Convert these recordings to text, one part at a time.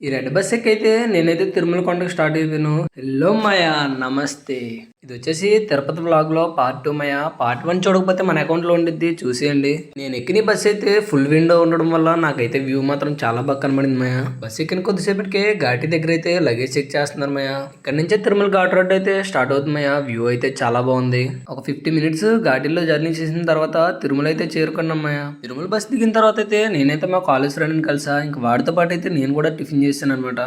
ఈ red bus ఎక్కైతే నేనైతే తిరుమల కొండకి స్టార్ట్ అయిపోయాను. హలో మాయా, నమస్తే. ఇది వచ్చేసి తిరుపతి వ్లాగ్ లో పార్ట్ 2 మాయా. పార్ట్ 1 చూడకపోతే మన అకౌంట్ లో ఉండిద్ది, చూసేయండి. నేను ఎక్కిన బస్ అయితే ఫుల్ విండో ఉండడం వల్ల నాకైతే వ్యూ మాత్రం చాలా బాగా కనబడింది మాయా. బస్ ఎక్కిన కొద్దిసేపటికే ఘాటి దగ్గర అయితే లగేజ్ చెక్ చేస్తున్నారు మాయా. ఇక్కడ నుంచే తిరుమల ఘాట్ రోడ్ అయితే స్టార్ట్ అవుతుంది మాయా. వ్యూ అయితే చాలా బాగుంది. ఒక 50 మినిట్స్ ఘాటిలో జర్నీ చేసిన తర్వాత తిరుమల అయితే చేరుకున్నాం మాయా. తిరుమల బస్ దిగిన తర్వాత అయితే నేనైతే మా కాలేజ్ ఫ్రెండ్ కలిసా. ఇంకా వాడితో పాటు అయితే నేను కూడా టిఫిన్ చేశాను అనమాట.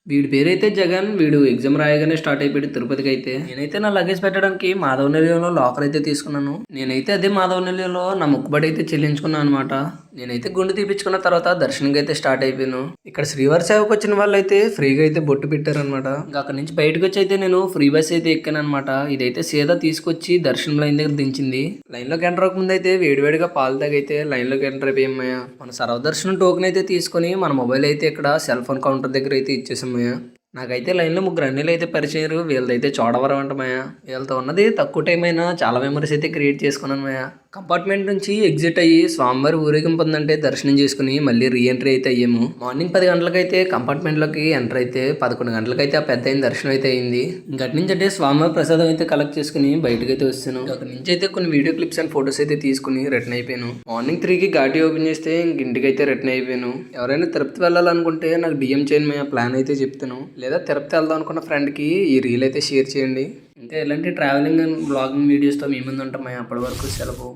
వీడి పేరైతే జగన్. వీడు ఎగ్జామ్ రాయగానే స్టార్ట్ అయిపోయాడు తిరుపతికి అయితే. నేనైతే నా లగేజ్ పెట్టడానికి మాధవనెల్లిలో లాకర్ అయితే తీసుకున్నాను. నేనైతే అదే మాధవనెల్లిలో నా మొక్కుబడి అయితే చెల్లించుకున్నాను అనమాట. నేనైతే గుండు తీపించుకున్న తర్వాత దర్శనంకి అయితే స్టార్ట్ అయిపోయాను. ఇక్కడ శ్రీవారి సేవకు వచ్చిన వాళ్ళు అయితే ఫ్రీగా అయితే బొట్టు పెట్టారనమాట. ఇంకా అక్కడ నుంచి బయటకు వచ్చి అయితే నేను ఫ్రీ బస్ అయితే ఎక్కాను అనమాట. ఇదైతే సీదా తీసుకొచ్చి దర్శనం లైన్ దగ్గర దించింది. లైన్ లోకి ఎంటర్ అవ్వకముందు అయితే వేడివేడిగా పాలు తాగైతే లైన్ లోకి ఎంటర్ అయిపోయామయ్యా. మన సర్వదర్శనం టోకెన్ అయితే తీసుకుని మన మొబైల్ అయితే ఇక్కడ సెల్ ఫోన్ కౌంటర్ దగ్గర అయితే ఇచ్చేసామయ్యా. నాకైతే లైన్లో ముగ్గురు అన్నీలు అయితే పరిచయం. వీళ్ళదైతే చోడవరం అంటమయ్యా. వీళ్ళతో ఉన్నది తక్కువ టైం అయినా చాలా మెమరీస్ అయితే క్రియేట్ చేసుకున్నాను మయ్యా. కంపార్ట్మెంట్ నుంచి ఎగ్జిట్ అయ్యి స్వామివారి ఊరేగింపు ఉందంటే దర్శనం చేసుకుని మళ్ళీ రీఎంట్రీ అయితే అయ్యాము. మార్నింగ్ 10 గంటలకైతే కంపార్ట్మెంట్లోకి ఎంటర్ అయితే 11 గంటలకైతే ఆ పెద్ద అయిన దర్శనం అయితే అయింది. ఇంకటి నుంచి అంటే స్వామివారి ప్రసాదం అయితే కలెక్ట్ చేసుకుని బయటకు అయితే వస్తాను. అక్కడి నుంచి అయితే కొన్ని వీడియో క్లిప్స్ అండ్ ఫొటోస్ అయితే తీసుకుని రిటర్న్ అయిపోయాను. మార్నింగ్ 3కి ఘాటి ఓపెన్ చేస్తే ఇంటికి అయితే రిటర్న్ అయిపోయాను. ఎవరైనా తిరుపతి వెళ్ళాలనుకుంటే నాకు డిఎం చేయండి, మేము ప్లాన్ అయితే చెప్తాను. లేదా తిరుపతి వెళ్దాం అనుకున్న ఫ్రెండ్కి ఈ రీల్ అయితే షేర్ చేయండి. ఇంకా ఇలాంటి ట్రావెలింగ్ అండ్ బ్లాగింగ్ వీడియోస్తో మీ ముందు ఉంటాం. అప్పటి వరకు సెలవు.